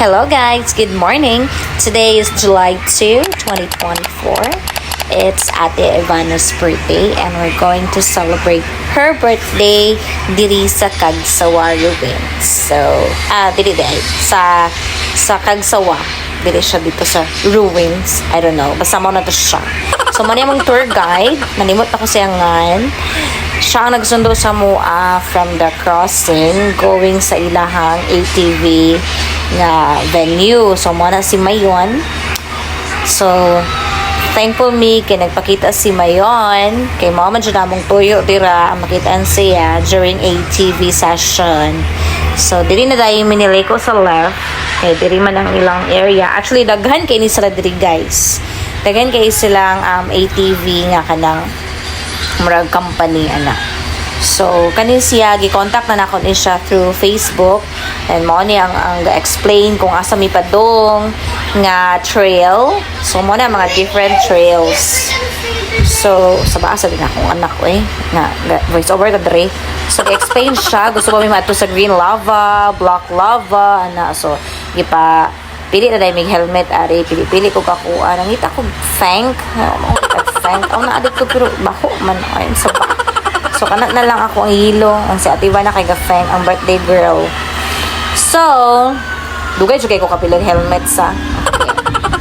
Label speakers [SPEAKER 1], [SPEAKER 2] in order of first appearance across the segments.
[SPEAKER 1] Hello guys, good morning. Today is July 2, 2024. It's Ate Ivana's birthday and we're going to celebrate her birthday diri sa Cagsawa Ruins. So, diri sa Cagsawa. Diri siya dito sa Ruins. I don't know, basta mo na to siya. So, muna yung tour guide. Nanimot ako siyangan. Siya ang nagsundo sa mua from the crossing going sa ilahang ATV nga venue. So, muna si Mayon. So, thankful me kay nagpakita si Mayon. Kay mama dyan namong tuyo dira makitaan siya during ATV session. So, diri na dahil minili ko sa left. Kay diri man ang ilang area. Actually, daghan kay ni sila diri guys. Daghan kay silang ATV nga kanang murag company ana. So kanin siya gi-contact na nako ni siya through Facebook and mo ni ang explain kung asa mi padong nga trail. So mo na mga different trails. So sa baasa din akong anak ko nga voice over ka dre. So gi-explain siya gusto ko mi maadto sa green lava, black lava ana. So gipa pili na dahil may helmet ari pili ko kakuha nangita ko thank ang naadik ko pero baho man ayun sa ba. So kanat na lang ako ang hilo ang si Ate Ivana kay gafeng ang birthday girl. So dugay jud kay ko kapilang helmet sa. Okay.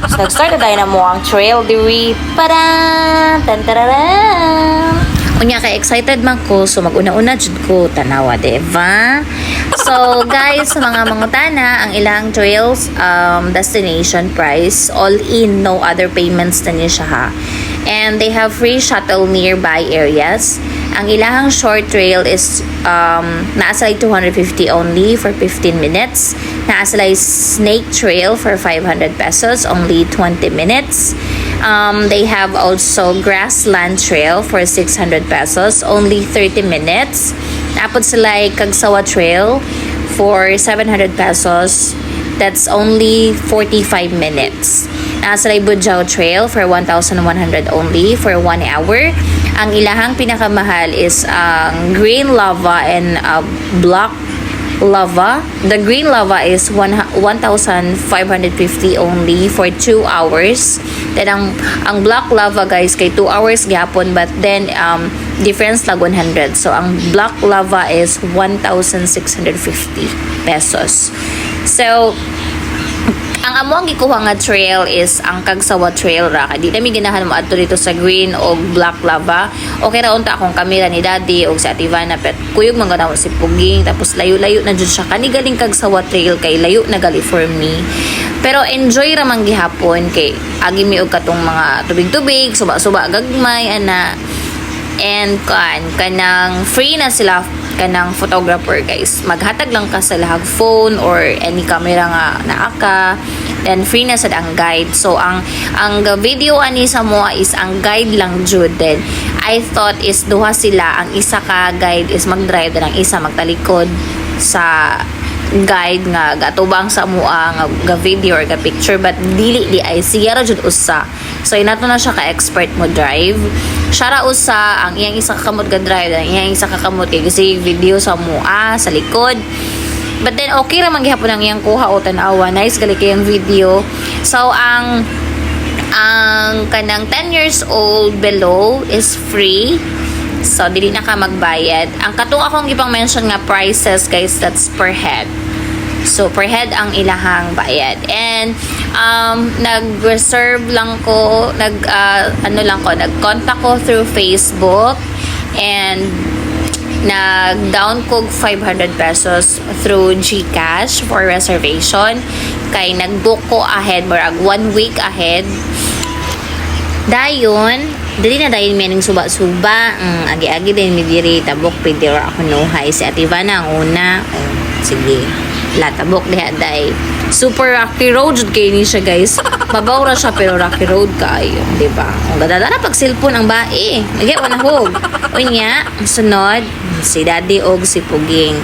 [SPEAKER 1] So nag-start na tayo na mo ang trail diri para tantararan. Unya kay excited man ko so maguna-una jud ko tanawa diba? So guys, sa mga mangutana ang ilang trails destination price all in, no other payments na niya siya ha. And they have free shuttle nearby areas. Ang ilahang short trail is naasalay 250 only for 15 minutes. Naasalay snake trail for 500 pesos, only 20 minutes. They have also grassland trail for 600 pesos, only 30 minutes. Tapos sila Cagsawa trail for 700 pesos. That's only 45 minutes. Nasa Budjao Trail for 1,100 only for 1 hour. Ang ilahang pinakamahal is green lava and black lava. The green lava is 1,550 only for 2 hours. Then ang black lava guys kay 2 hours gyapon but then difference lag 100. So ang black lava is 1,650 pesos. So ang among gikuha nga trail is ang Cagsawa trail ra. Di nami ganahan mo adto dito sa green o black lava. Okay ra unta akong kamera ni Daddy o sa Ate Ivana pet kuyog man ganaw si Puging tapos layo-layo na jud siya kani galing Cagsawa trail kay layo na gali for me. Pero enjoy ra man gihapon kay agi mi og katong mga tubig-tubig, suba-suba gagmay ana. And kanang free na sila kanang photographer guys. Maghatag lang ka sa lahag phone or any camera nga naaka. Then free na sad ang guide. So ang video ani sa mo is ang guide lang jud. Then I thought is duha sila, ang isa ka guide is mag-drive dan ang isa magtalikod sa guide nga gatubang sa mua nga video or ga picture but dili di ay siya ra jud usa. So inato na siya ka expert mo drive. Siya ra usa ang iyang isa ka kamot ga drive ang iyang isa ka kamot kay kasi video sa mua sa likod. But then okay ra man gihapon ang iyang kuha o tan-awa. Nice gali kay ang video. So ang kanang 10 years old below is free. So, dili na ka magbayad. Ang katong akong gipang mention nga prices, guys, that's per head. So, per head ang ilahang bayad. And, nag-reserve lang ko, nag-contact ko through Facebook. And, nag-down ko 500 pesos through GCash for reservation. Kay, nag-book ko ahead, marag 1 week ahead. Dayon, dili na dahil meaning suba-suba. Agi-agi din mi diri tabok pwede ra ako nuhay. Si Ate Ivana ang una. Sige, tabok diha day. Super rocky road jud kay ni siya guys. Mabaw ra siya pero rocky road kaayo, di ba? Ang gadala pag cellphone ang bae. Lagi wa nahog. Unya, sunod si Daddy og si Puging.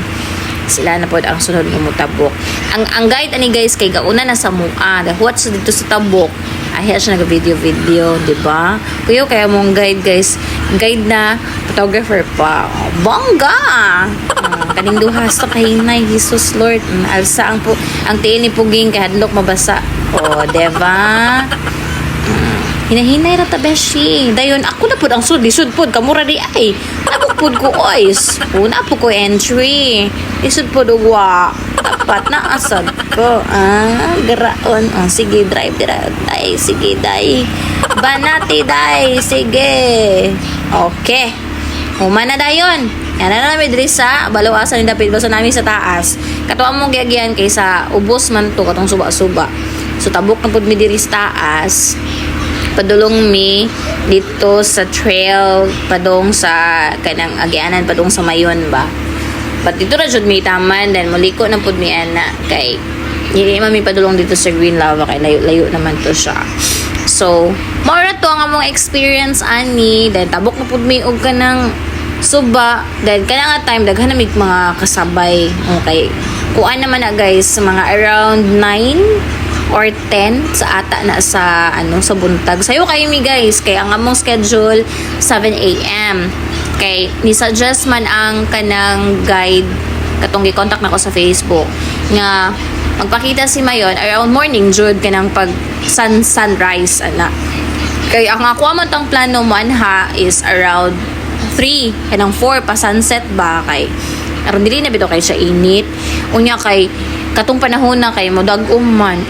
[SPEAKER 1] Sila na pod ang sunod nga motabok. Ang guide ani guys kay gauna na sa mua. What dito sa tabok ahiya siya nag-video, di ba? Kuya, kaya mong guide, guys. Guide na photographer pa. Oh, bongga! Kaning duha sa kahinay, Jesus Lord. Alsa ang tiil ni Puging, kay hadlok mabasa. Oh, diba? Hinahinay ra ta beshi. Dayon ako na pud ang sud, lisod pud kamura di ay. Nabukpod ko oys. Una po ko entry. Lisod pud ugwa. Dapat na asad ko. Garaon. Sige, drive dira. Day, sige, day. Banati, day. Sige. Okay. Humana dayon. Yan na namin diri sa balawasan ni David. Basta namin sa taas. Katuwa mong gagyan kaysa ubos man to katong suba-suba. So tabok na pud mi diri sa taas. Padulong mi dito sa trail padong sa kanang agyanan padong sa mayon ba. But dito ra jud mi taman then muliko na pud mi ana kay dili man mi padulong dito sa Green Lava kay layo naman to siya. So, mora to ang among experience ani then tabok na pud mi og kanang suba then kana nga time daghan na mig mga kasabay. Okay. Kuan naman na guys mga around 9 or 10 sa ata na sa sa buntag. Sayo kayo mi guys kay ang among schedule 7 AM. Kay ni suggest man ang kanang guide katong gi-contact nako sa Facebook nga magpakita si Mayon around morning jud kanang pag sunrise ana. Kay ang ako man tang plano man ha is around 3 kanang 4 pa sunset ba kay aron dili na bitaw kay siya init. Unya kay katong panahon na kay mudagom man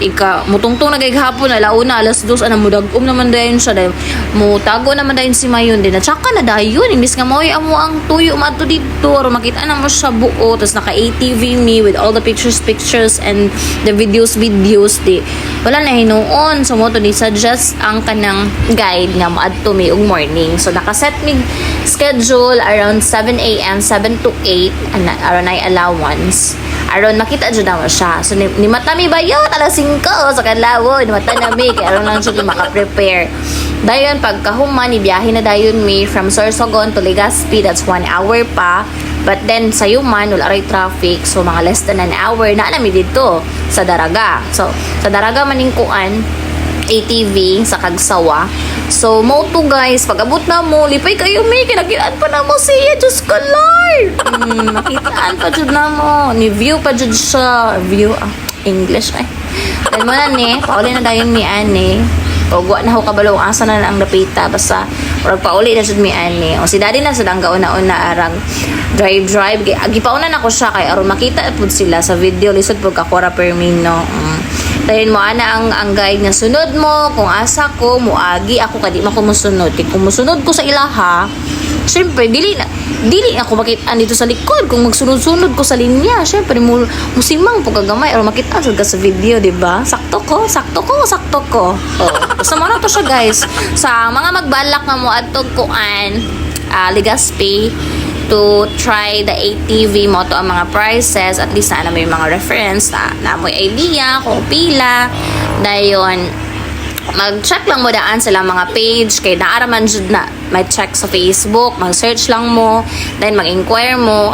[SPEAKER 1] mutungtong na kay gahapon na launa alas 2 ana mudagom naman dayon siya dahil mutago naman dayon si Mayon din at saka na dayon imbis nga moy amo ang tuyo madto dito or makita na mo siya buo tas naka ATV me with all the pictures and the videos di wala na hinuon so mo to ni suggest ang kanang guide nga moadto mi og morning so nakaset mi schedule around 7 AM 7 to 8 aron ay allowance aron makita jud na siya. So ni mata mi bayo alas 5 sa kadlaw ni mata na mi kay aron lang jud maka-prepare. Dayon pagkahuman ni biyahe na dayon mi from Sorsogon to Legazpi, that's 1 hour pa. But then sa Yuman wala ray traffic so mga less than an hour na mi dito sa Daraga. So sa Daraga maning kuan ATV sa Kagsawa. So, mo to guys, pag abot na mo, lipay kayo may, kinakitaan pa na mo siya, Diyos ko Lord! Nakitaan pa dyan na mo, ni view pa dyan siya, view, English ay. Dahil mo na ni, pauli na dayon mi ani, o guwa na ho kabalo, asa na ang napita, basta, orag pauli na dyan mi ani, o si daddy na sa gauna-una arang, drive, gipauna na ko siya, kay aron makita po sila sa video, lisod po kakora per mino, dahil mo ana ang guide nga sunod mo kung asa ko muagi ako kadi man ko musunod kung musunod ko sa ilaha syempre dili ako makita dito sa likod kung magsunod-sunod ko sa linya syempre musimang po kagamay or makita jud ka sa video di ba sakto ko basta mo na to siya guys sa mga magbalak nga mo adtog kuan Legazpi to try the ATV mo to ang mga prices at least na may mga reference na may idea kung pila dayon mag-check lang mo daan sila mga page kay naaraman jud na may check sa Facebook mag-search lang mo then mag-inquire mo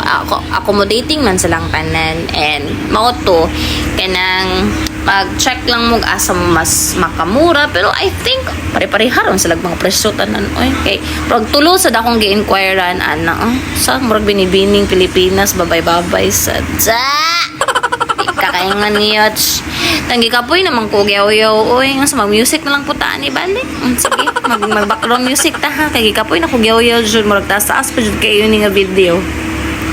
[SPEAKER 1] accommodating man silang tanan and mao to kanang mag-check lang mo asa mas makamura pero I think pare-pareharon sila mga presyo tanan okay pag tulo sa dakong gi-inquirean sa murag binibining Pilipinas babay sa kakaingan niyo tanggi kapoy naman ko gyaw-yaw nga sa mag-music na lang putaan ni bali sige mag-background music ta ha kay kapoy na ko gyaw-yaw jud murag taas pa jud kayo ni nga video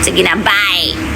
[SPEAKER 1] sige na bye